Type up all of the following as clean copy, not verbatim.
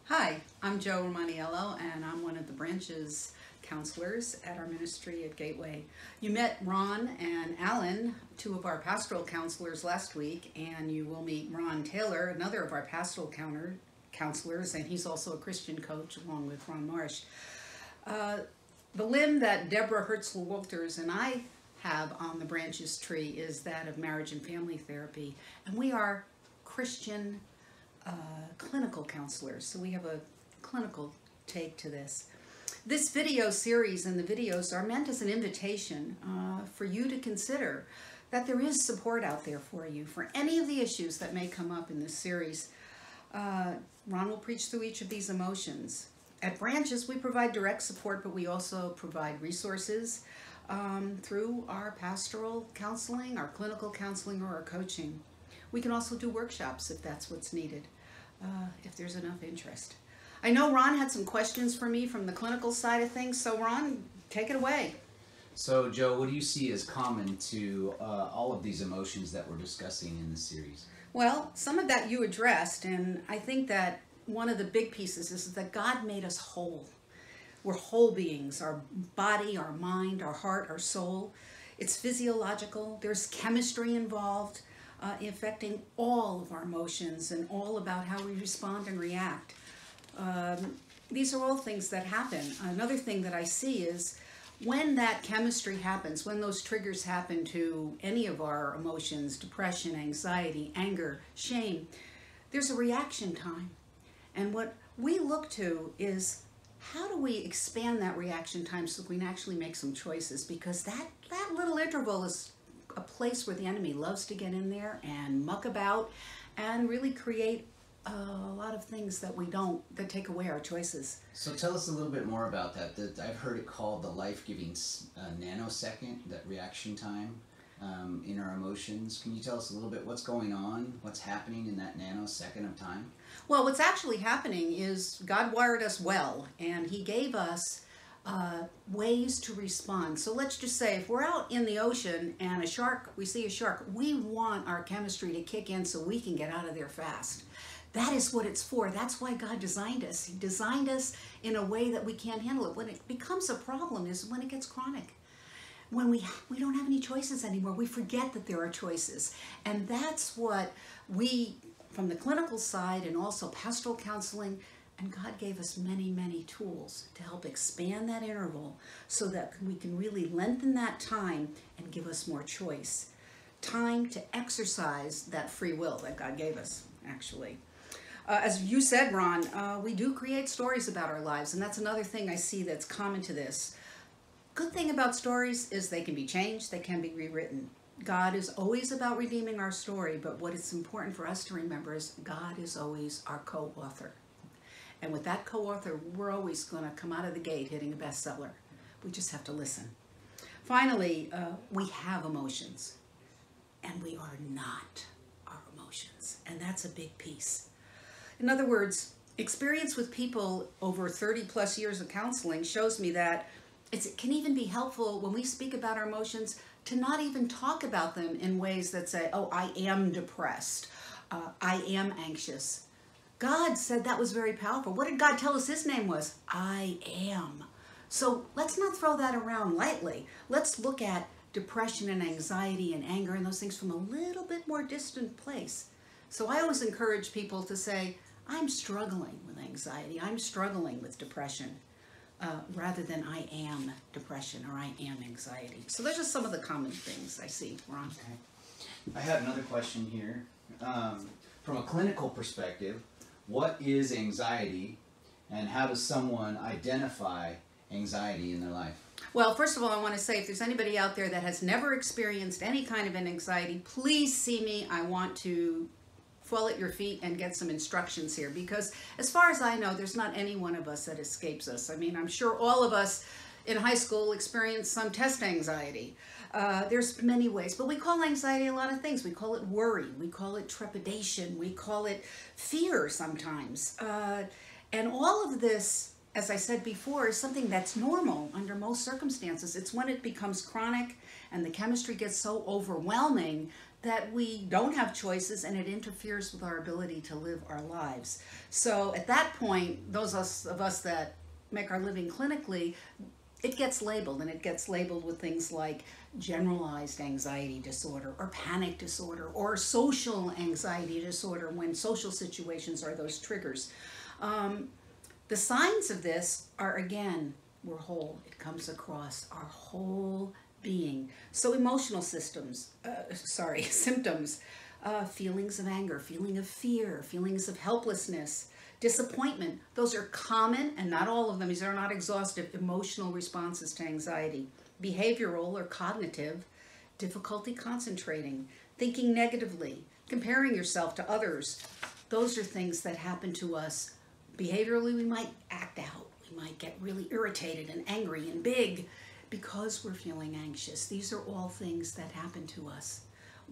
Hi, I'm Jo Romaniello, and I'm one of the branches counselors at our ministry at Gateway. You met Ron and Alan, two of our pastoral counselors last week, and you will meet Ron Taylor, another of our pastoral counselors, and he's also a Christian coach along with Ron Marsh. The limb that Deborah Hertzler-Walters and I have on the branches tree is that of marriage and family therapy, and we are Christian clinical counselors, so we have a clinical take to this. This video series and the videos are meant as an invitation for you to consider that there is support out there for you for any of the issues that may come up in this series. Ron will preach through each of these emotions. At Branches, we provide direct support, but we also provide resources through our pastoral counseling, our clinical counseling, or our coaching. We can also do workshops if that's what's needed, if there's enough interest. I know Ron had some questions for me from the clinical side of things, so Ron, take it away. So, Jo, what do you see as common to all of these emotions that we're discussing in this series? Well, some of that you addressed, and I think that one of the big pieces is that God made us whole. We're whole beings, our body, our mind, our heart, our soul. It's physiological. There's chemistry involved, affecting all of our emotions and all about how we respond and react. These are all things that happen. Another thing that I see is when that chemistry happens, when those triggers happen to any of our emotions, depression, anxiety, anger, shame, there's a reaction time. And what we look to is how do we expand that reaction time so we can actually make some choices, because that little interval is a place where the enemy loves to get in there and muck about and really create a lot of things that that take away our choices. So tell us a little bit more about that. I've heard it called the life-giving nanosecond, that reaction time in our emotions. Can you tell us a little bit what's going on, what's happening in that nanosecond of time? Well, what's actually happening is God wired us well, and He gave us ways to respond. So let's just say if we're out in the ocean and we see a shark, we want our chemistry to kick in so we can get out of there fast. That is what it's for. That's why God designed us. He designed us in a way that we can't handle it. When it becomes a problem is when it gets chronic. When we don't have any choices anymore. We forget that there are choices. And that's what we, from the clinical side and also pastoral counseling, and God gave us many, many tools to help expand that interval so that we can really lengthen that time and give us more choice. Time to exercise that free will that God gave us, actually. As you said, Ron, we do create stories about our lives, and that's another thing I see that's common to this. Good thing about stories is they can be changed, they can be rewritten. God is always about redeeming our story, but what is important for us to remember is God is always our co-author. And with that co-author, we're always going to come out of the gate hitting a bestseller. We just have to listen. Finally, we have emotions, and we are not our emotions, and that's a big piece. In other words, experience with people over 30 plus years of counseling shows me that it can even be helpful when we speak about our emotions to not even talk about them in ways that say, oh, I am depressed, I am anxious. God said that was very powerful. What did God tell us His name was? I am. So let's not throw that around lightly. Let's look at depression and anxiety and anger and those things from a little bit more distant place. So I always encourage people to say, I'm struggling with anxiety, I'm struggling with depression, rather than I am depression or I am anxiety. So those are some of the common things I see, Ron. Okay. I have another question here. From a clinical perspective, what is anxiety, and how does someone identify anxiety in their life? Well, first of all, I want to say if there's anybody out there that has never experienced any kind of an anxiety, please see me. I want to fall at your feet and get some instructions here, because as far as I know, there's not any one of us that escapes us. I mean, I'm sure all of us in high school experienced some test anxiety. There's many ways, but we call anxiety a lot of things. We call it worry, we call it trepidation, we call it fear sometimes. And all of this, as I said before, is something that's normal under most circumstances. It's when it becomes chronic and the chemistry gets so overwhelming that we don't have choices, and it interferes with our ability to live our lives. So at that point, those of us that make our living clinically, it gets labeled, and it gets labeled with things like generalized anxiety disorder or panic disorder or social anxiety disorder, when social situations are those triggers. The signs of this are, again, we're whole. It comes across our whole being. So emotional symptoms, feelings of anger, feeling of fear, feelings of helplessness, disappointment. Those are common, and not all of them, these are not exhaustive, emotional responses to anxiety. Behavioral or cognitive, difficulty concentrating, thinking negatively, comparing yourself to others. Those are things that happen to us. Behaviorally, we might act out. We might get really irritated and angry and big because we're feeling anxious. These are all things that happen to us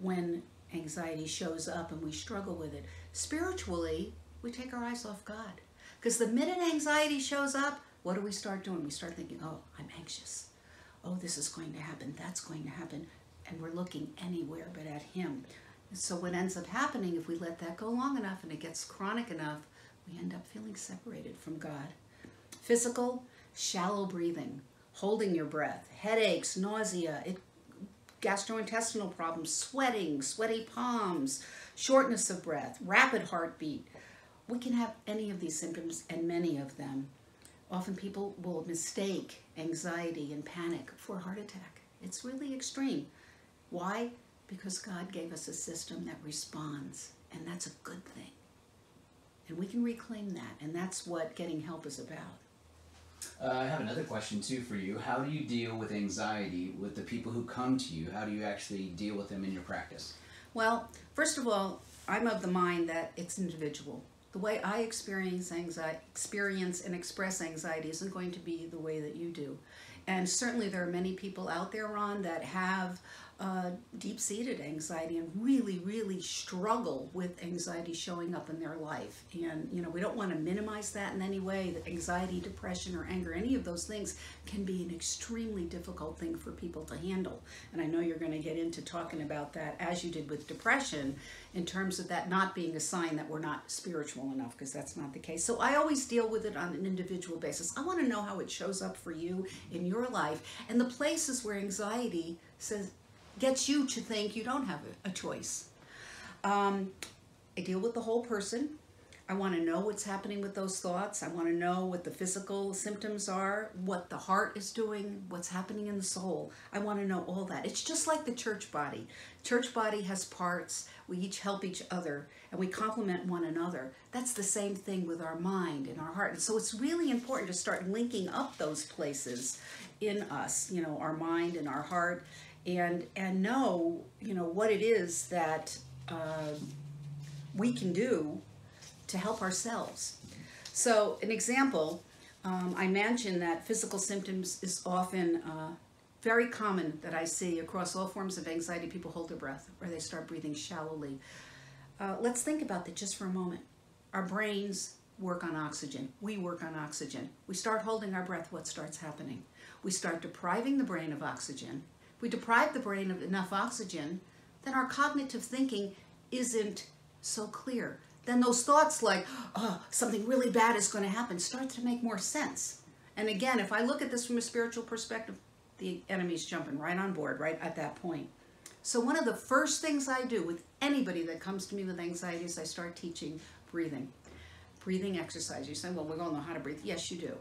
when anxiety shows up and we struggle with it. Spiritually, we take our eyes off God. Because the minute anxiety shows up, what do we start doing? We start thinking, oh, I'm anxious. Oh, this is going to happen. That's going to happen. And we're looking anywhere but at Him. So what ends up happening, if we let that go long enough and it gets chronic enough, we end up feeling separated from God. Physical, shallow breathing, holding your breath, headaches, nausea, gastrointestinal problems, sweating, sweaty palms, shortness of breath, rapid heartbeat. We can have any of these symptoms, and many of them. Often people will mistake anxiety and panic for a heart attack. It's really extreme. Why? Because God gave us a system that responds, and that's a good thing. And we can reclaim that, and that's what getting help is about. I have another question too for you. How do you deal with anxiety with the people who come to you? How do you actually deal with them in your practice? Well, first of all, I'm of the mind that it's individual. The way I experience and express anxiety isn't going to be the way that you do. And certainly there are many people out there, Ron, that have deep-seated anxiety and really, really struggle with anxiety showing up in their life. And, we don't want to minimize that in any way. That anxiety, depression, or anger, any of those things can be an extremely difficult thing for people to handle. And I know you're going to get into talking about that, as you did with depression, in terms of that not being a sign that we're not spiritual enough, because that's not the case. So I always deal with it on an individual basis. I want to know how it shows up for you in your life, and the places where anxiety gets you to think you don't have a choice. I deal with the whole person. I want to know what's happening with those thoughts. I want to know what the physical symptoms are, what the heart is doing, what's happening in the soul. I want to know all that. It's just like the church body. Church body has parts. We each help each other, and we complement one another. That's the same thing with our mind and our heart. And so it's really important to start linking up those places in us, our mind and our heart, and know, what it is that we can do to help ourselves. So an example, I mentioned that physical symptoms is often very common that I see across all forms of anxiety. People hold their breath or they start breathing shallowly. Let's think about that just for a moment. Our brains work on oxygen. We work on oxygen. We start holding our breath, what starts happening? We start depriving the brain of oxygen. If we deprive the brain of enough oxygen, then our cognitive thinking isn't so clear. Then those thoughts like, oh, something really bad is going to happen, start to make more sense. And again, if I look at this from a spiritual perspective, the enemy's jumping right on board right at that point. So one of the first things I do with anybody that comes to me with anxiety is I start teaching breathing. Breathing exercise. You say, well, we all know how to breathe. Yes, you do.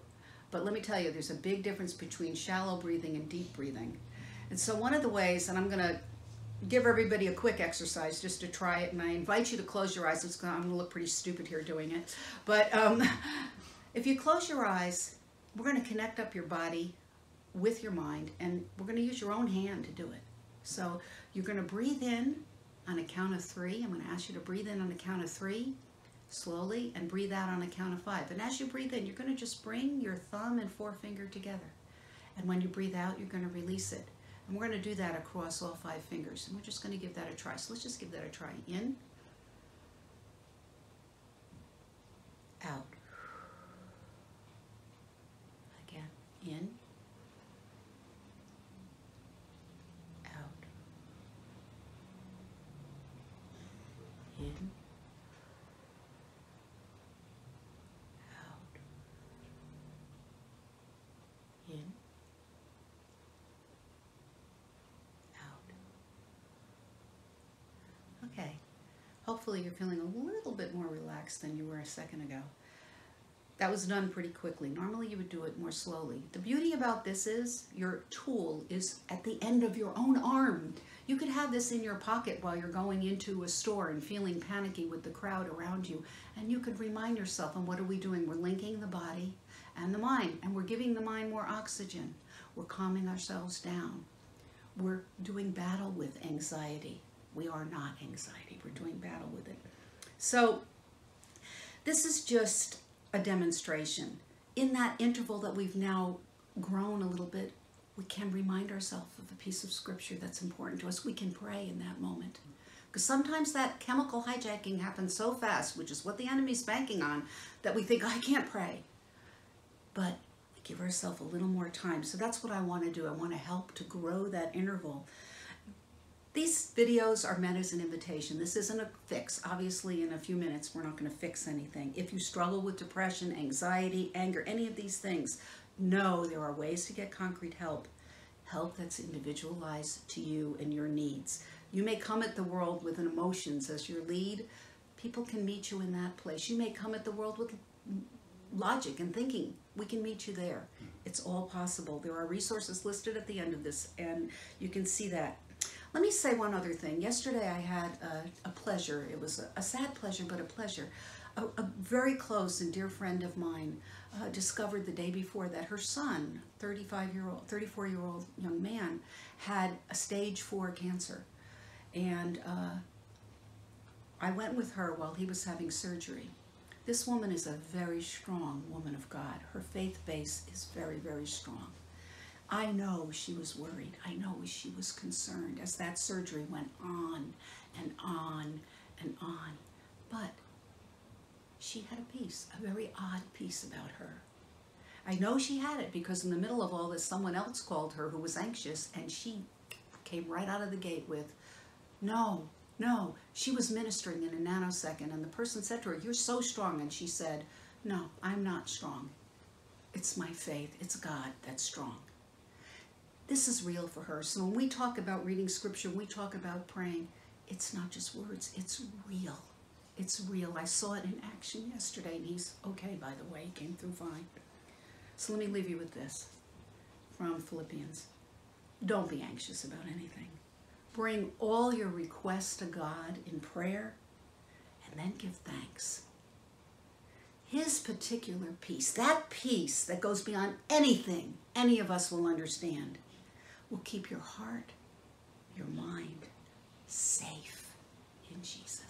But let me tell you, there's a big difference between shallow breathing and deep breathing. And so one of the ways, and I'm going to give everybody a quick exercise just to try it, and I invite you to close your eyes. I'm going to look pretty stupid here doing it. But if you close your eyes, we're going to connect up your body with your mind, and we're going to use your own hand to do it. So you're going to breathe in on a count of 3. I'm going to ask you to breathe in on a count of 3 slowly and breathe out on a count of 5. And as you breathe in, you're going to just bring your thumb and forefinger together. And when you breathe out, you're going to release it. And we're going to do that across all 5 fingers. And we're just going to give that a try. So let's just give that a try. In, out. Again. In, out. Okay. Hopefully you're feeling a little bit more relaxed than you were a second ago. That was done pretty quickly. Normally you would do it more slowly. The beauty about this is your tool is at the end of your own arm. You could have this in your pocket while you're going into a store and feeling panicky with the crowd around you. And you could remind yourself, and what are we doing? We're linking the body and the mind, and we're giving the mind more oxygen. We're calming ourselves down. We're doing battle with anxiety. We are not anxiety. We're doing battle with it. So this is just a demonstration. In that interval that we've now grown a little bit, we can remind ourselves of a piece of scripture that's important to us. We can pray in that moment. Because sometimes that chemical hijacking happens so fast, which is what the enemy's banking on, that we think, I can't pray. But we give ourselves a little more time. So that's what I want to do. I want to help to grow that interval. These videos are meant as an invitation. This isn't a fix. Obviously, in a few minutes, we're not going to fix anything. If you struggle with depression, anxiety, anger, any of these things, know there are ways to get concrete help. Help that's individualized to you and your needs. You may come at the world with emotions as your lead. People can meet you in that place. You may come at the world with logic and thinking. We can meet you there. It's all possible. There are resources listed at the end of this, and you can see that. Let me say one other thing. Yesterday I had a pleasure. It was a sad pleasure, but a pleasure. A very close and dear friend of mine discovered the day before that her son, 34-year-old young man, had a stage 4 cancer. And I went with her while he was having surgery. This woman is a very strong woman of God. Her faith base is very, very strong. I know she was worried. I know she was concerned as that surgery went on and on and on. But she had a peace, a very odd peace about her. I know she had it because in the middle of all this, someone else called her who was anxious, and she came right out of the gate with, no, no. She was ministering in a nanosecond, and the person said to her, you're so strong. And she said, no, I'm not strong. It's my faith. It's God that's strong. This is real for her. So when we talk about reading scripture, when we talk about praying, it's not just words, it's real. It's real. I saw it in action yesterday, and he's okay, by the way. He came through fine. So let me leave you with this from Philippians. Don't be anxious about anything. Bring all your requests to God in prayer, and then give thanks. His particular peace, that peace that goes beyond anything any of us will understand, will keep your heart, your mind safe in Jesus.